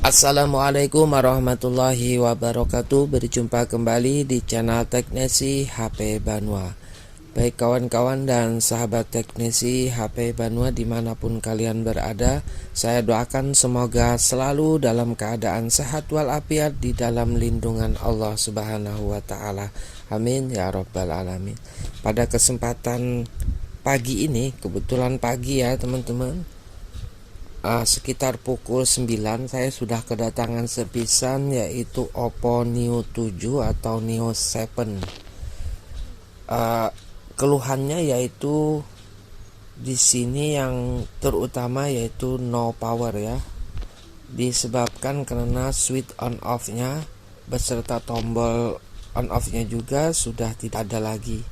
Assalamualaikum warahmatullahi wabarakatuh. Berjumpa kembali di channel Teknesi HP Banua. Baik kawan-kawan dan sahabat Teknesi HP Banua dimanapun kalian berada, saya doakan semoga selalu dalam keadaan sehat walafiat di dalam lindungan Allah Subhanahu wa Ta'ala. Amin ya Rabbal Alamin. Pada kesempatan pagi ini, kebetulan pagi ya teman-teman, sekitar pukul 9 saya sudah kedatangan servisan, yaitu Oppo Neo 7 atau Neo 7. Keluhannya yaitu di sini yang terutama yaitu no power ya, disebabkan karena switch on off-nya beserta tombol on off-nya juga sudah tidak ada lagi.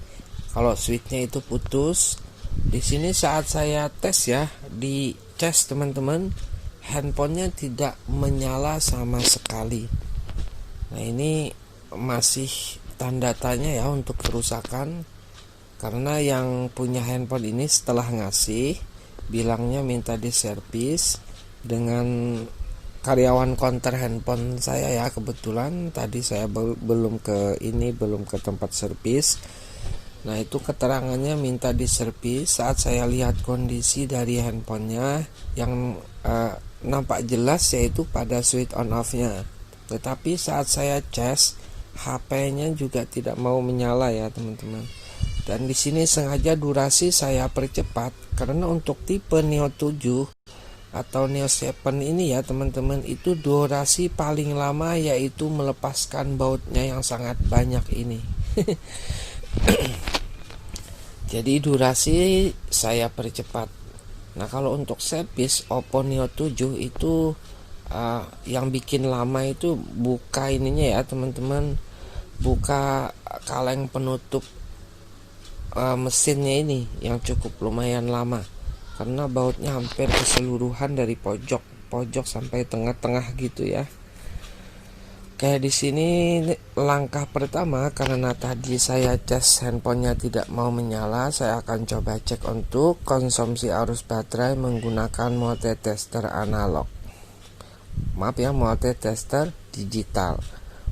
Kalau switch-nya itu putus. Di sini saat saya tes ya, di cas teman-teman, handphonenya tidak menyala sama sekali. Nah ini masih tanda tanya ya untuk kerusakan, karena yang punya handphone ini setelah ngasih bilangnya minta diservis dengan karyawan konter handphone saya ya. Kebetulan tadi saya belum ke tempat servis. Nah itu keterangannya minta diservis. Saat saya lihat kondisi dari handphonenya yang nampak jelas yaitu pada switch on off-nya. Tetapi saat saya cas, HP-nya juga tidak mau menyala ya teman-teman. Dan di sini sengaja durasi saya percepat karena untuk tipe Neo 7 atau Neo 7 ini ya teman-teman, itu durasi paling lama yaitu melepaskan bautnya yang sangat banyak ini. Jadi durasi saya percepat. Nah kalau untuk servis Oppo Neo 7 itu yang bikin lama itu buka ininya ya teman-teman, buka kaleng penutup mesinnya ini yang cukup lumayan lama, karena bautnya hampir keseluruhan dari pojok sampai tengah-tengah gitu ya. Kayak di sini langkah pertama, karena tadi saya cas handphonenya tidak mau menyala, saya akan coba cek untuk konsumsi arus baterai menggunakan multitester analog. Maaf ya, multitester digital.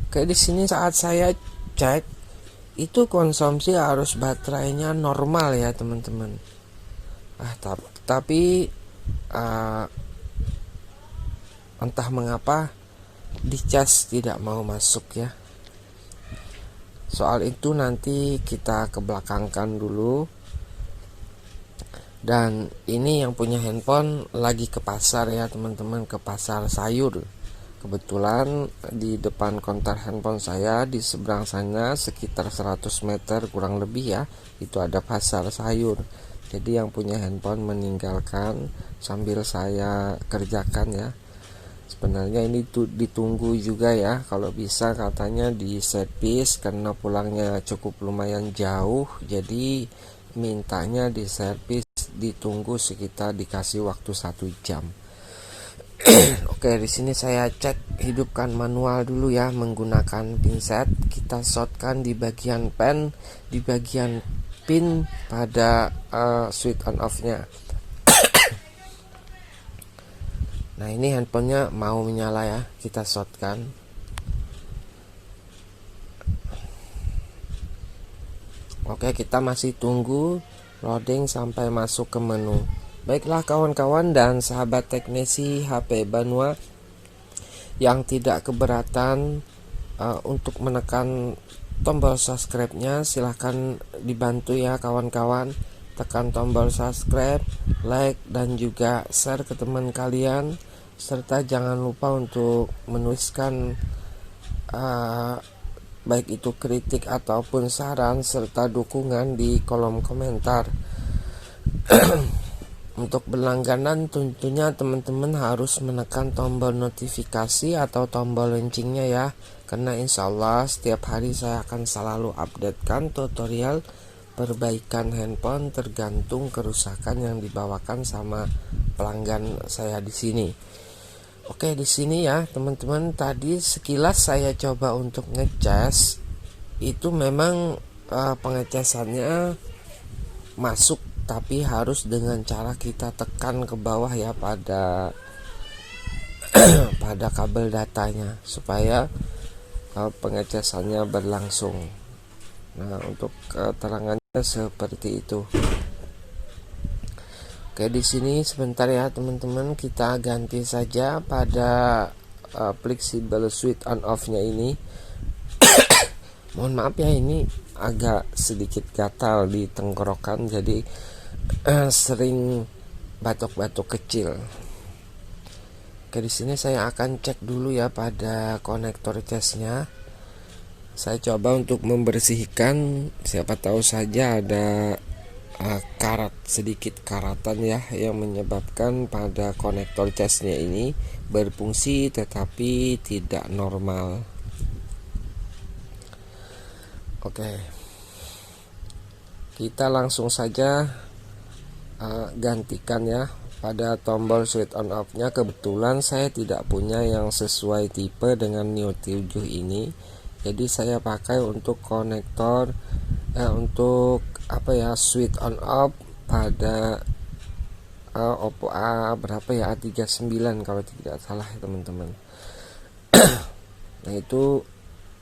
Kayak di sini saat saya cek itu konsumsi arus baterainya normal ya teman-teman. Tapi entah mengapa di cas tidak mau masuk ya. Soal itu nanti kita kebelakangkan dulu. Dan ini yang punya handphone lagi ke pasar ya teman-teman, ke pasar sayur. Kebetulan di depan konter handphone saya, di seberang sana sekitar 100 meter kurang lebih ya, itu ada pasar sayur. Jadi yang punya handphone meninggalkan sambil saya kerjakan ya. Sebenarnya ini ditunggu juga ya, kalau bisa katanya di servis karena pulangnya cukup lumayan jauh, jadi mintanya di servis, ditunggu sekitar dikasih waktu 1 jam. Oke, di sini saya cek, hidupkan manual dulu ya menggunakan pinset. Kita shotkan di bagian pen, di bagian pin pada switch on off-nya. Nah ini handphonenya mau menyala ya, kita shotkan. Oke, kita masih tunggu loading sampai masuk ke menu. Baiklah kawan-kawan dan sahabat teknisi HP Banua yang tidak keberatan untuk menekan tombol subscribe-nya, silahkan dibantu ya kawan-kawan. Tekan tombol subscribe, like, dan juga share ke teman kalian. Serta jangan lupa untuk menuliskan baik itu kritik ataupun saran serta dukungan di kolom komentar. Untuk berlangganan tentunya teman-teman harus menekan tombol notifikasi atau tombol loncengnya ya, karena insya Allah setiap hari saya akan selalu updatekan tutorial perbaikan handphone tergantung kerusakan yang dibawakan sama pelanggan saya di sini. Oke, di sini ya teman-teman, tadi sekilas saya coba untuk ngecas, itu memang pengecasannya masuk, tapi harus dengan cara kita tekan ke bawah ya pada pada kabel datanya supaya pengecasannya berlangsung. Nah, untuk keterangannya seperti itu. Oke, di sini sebentar ya teman-teman, kita ganti saja pada flexible switch on off-nya ini. Mohon maaf ya, ini agak sedikit gatal di tenggorokan, jadi sering batuk-batuk kecil. Oke, di sini saya akan cek dulu ya pada konektor casnya. Saya coba untuk membersihkan, siapa tahu saja ada sedikit karatan ya yang menyebabkan pada konektor casnya ini berfungsi tetapi tidak normal. Oke, kita langsung saja gantikan ya pada tombol switch on off nya. Kebetulan saya tidak punya yang sesuai tipe dengan Neo 7 ini, jadi saya pakai untuk konektor untuk switch on off pada Oppo A berapa ya, A39 kalau tidak salah ya teman-teman. Nah, itu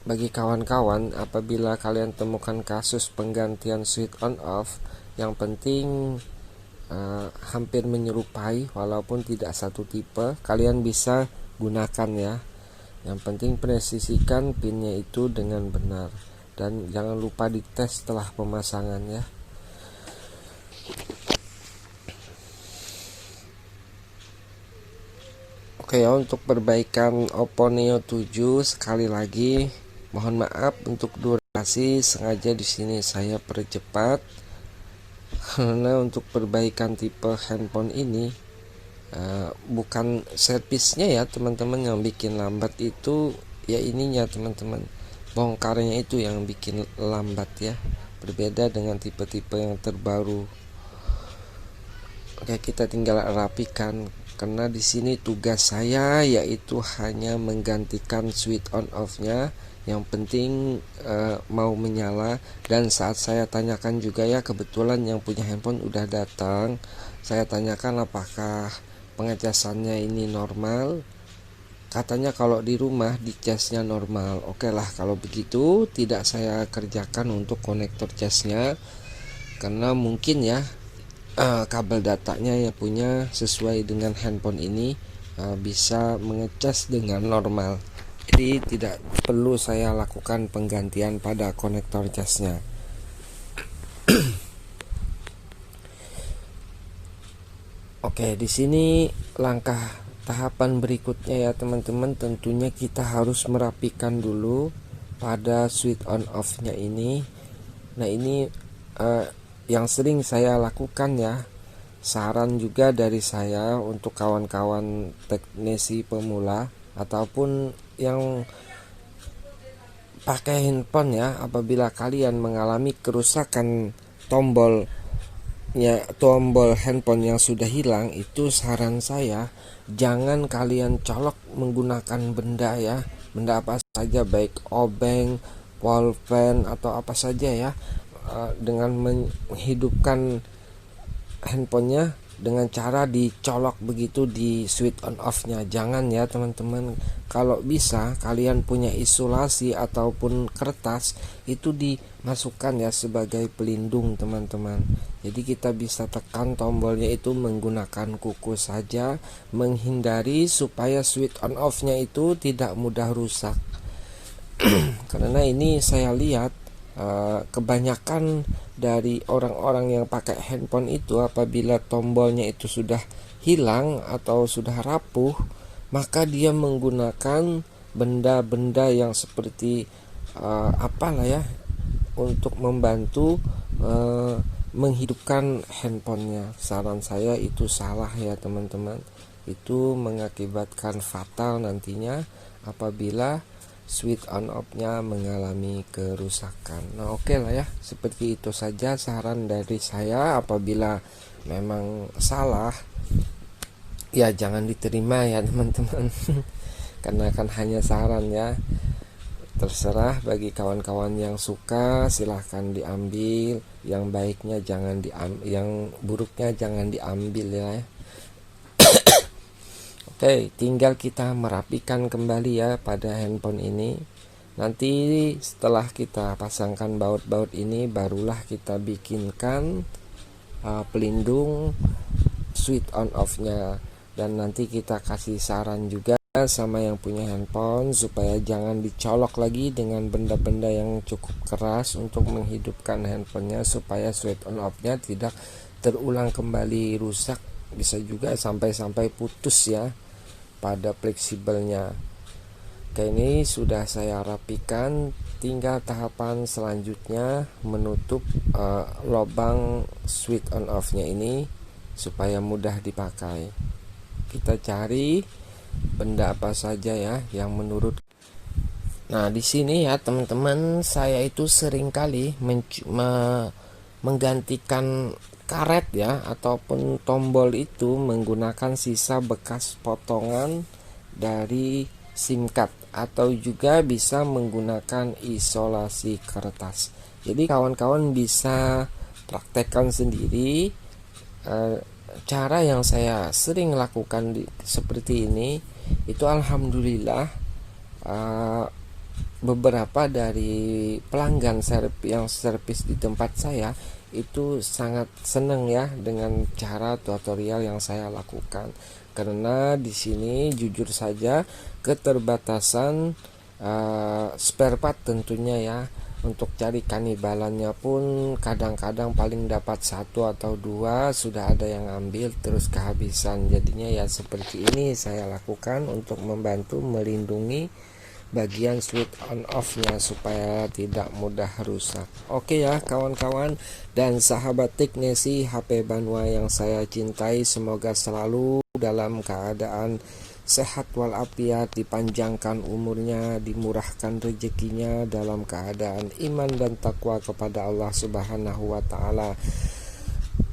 bagi kawan-kawan, apabila kalian temukan kasus penggantian switch on off, yang penting hampir menyerupai walaupun tidak satu tipe, kalian bisa gunakan ya. Yang penting presisikan pinnya itu dengan benar dan jangan lupa dites setelah pemasangan ya. Oke ya, untuk perbaikan Oppo Neo 7 sekali lagi mohon maaf untuk durasi, sengaja di sini saya percepat karena untuk perbaikan tipe handphone ini bukan servisnya ya teman-teman yang bikin lambat, itu ya ininya teman-teman, bongkarnya itu yang bikin lambat ya, berbeda dengan tipe-tipe yang terbaru. Oke, kita tinggal rapikan karena di sini tugas saya yaitu hanya menggantikan switch on off-nya. Yang penting mau menyala. Dan saat saya tanyakan juga ya, kebetulan yang punya handphone udah datang, saya tanyakan apakah pengecasannya ini normal. Katanya kalau di rumah dicasnya normal. Oke lah, kalau begitu tidak saya kerjakan untuk konektor casnya, karena mungkin ya kabel datanya yang punya sesuai dengan handphone ini bisa mengecas dengan normal, jadi tidak perlu saya lakukan penggantian pada konektor casnya. Oke, di sini langkah tahapan berikutnya ya teman-teman, tentunya kita harus merapikan dulu pada switch on off-nya ini. Nah, ini yang sering saya lakukan ya, saran juga dari saya untuk kawan-kawan teknisi pemula ataupun yang pakai handphone ya, apabila kalian mengalami kerusakan tombol handphone yang sudah hilang, itu saran saya jangan kalian colok menggunakan benda ya, benda apa saja, baik obeng, pulpen atau apa saja ya, dengan menghidupkan handphonenya dengan cara dicolok begitu di switch on off-nya. Jangan ya teman-teman. Kalau bisa kalian punya isolasi ataupun kertas, itu dimasukkan ya sebagai pelindung teman-teman. Jadi kita bisa tekan tombolnya itu menggunakan kuku saja, menghindari supaya switch on off-nya itu tidak mudah rusak. Karena ini saya lihat kebanyakan dari orang-orang yang pakai handphone itu, apabila tombolnya itu sudah hilang atau sudah rapuh, maka dia menggunakan benda-benda yang seperti apalah ya, untuk membantu menghidupkan handphonenya. Saran saya itu salah ya teman-teman, itu mengakibatkan fatal nantinya apabila switch on off-nya mengalami kerusakan. Nah, oke lah ya, seperti itu saja saran dari saya. Apabila memang salah, ya jangan diterima ya teman-teman. Karena kan hanya saran ya. Terserah, bagi kawan-kawan yang suka silahkan diambil, yang baiknya jangan diambil, yang buruknya jangan diambil ya. Oke, tinggal kita merapikan kembali ya pada handphone ini. Nanti setelah kita pasangkan baut-baut ini, barulah kita bikinkan pelindung switch on off-nya. Dan nanti kita kasih saran juga sama yang punya handphone supaya jangan dicolok lagi dengan benda-benda yang cukup keras untuk menghidupkan handphonenya, supaya switch on off-nya tidak terulang kembali rusak, bisa juga sampai putus ya pada fleksibelnya. Oke, ini sudah saya rapikan, tinggal tahapan selanjutnya menutup lubang switch on off nya ini supaya mudah dipakai. Kita cari benda apa saja ya yang menurut. Nah, di sini ya teman-teman, saya itu sering kali menggantikan karet ya ataupun tombol itu menggunakan sisa bekas potongan dari SIM card, atau juga bisa menggunakan isolasi kertas. Jadi kawan-kawan bisa praktekkan sendiri. Cara yang saya sering lakukan seperti ini itu alhamdulillah beberapa dari pelanggan yang servis di tempat saya itu sangat senang ya dengan cara tutorial yang saya lakukan, karena di sini jujur saja keterbatasan spare part tentunya ya. Untuk cari kanibalannya pun kadang-kadang paling dapat 1 atau 2, sudah ada yang ambil terus kehabisan. Jadinya ya seperti ini saya lakukan untuk membantu melindungi bagian switch on off-nya supaya tidak mudah rusak. Oke ya kawan-kawan dan sahabat teknisi HP Banwa yang saya cintai, semoga selalu dalam keadaan sehat walafiat, dipanjangkan umurnya, dimurahkan rezekinya, dalam keadaan iman dan takwa kepada Allah Subhanahu wa taala.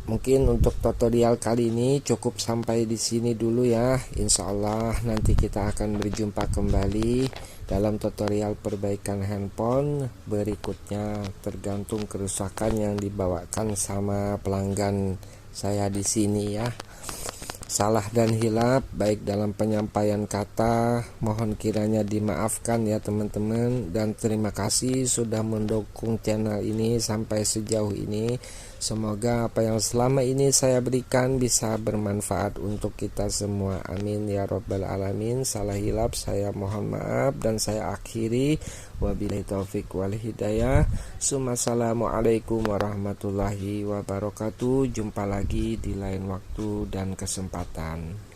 Mungkin untuk tutorial kali ini cukup sampai di sini dulu ya. Insya Allah nanti kita akan berjumpa kembali dalam tutorial perbaikan handphone berikutnya, tergantung kerusakan yang dibawakan sama pelanggan saya di sini ya. Salah dan hilap baik dalam penyampaian kata mohon kiranya dimaafkan ya teman-teman, dan terima kasih sudah mendukung channel ini sampai sejauh ini. Semoga apa yang selama ini saya berikan bisa bermanfaat untuk kita semua, amin ya robbal alamin. Salah hilap saya mohon maaf dan saya akhiri, wabillahi taufik wal hidayah. Assalamualaikum warahmatullahi wabarakatuh. Jumpa lagi di lain waktu dan kesempatan.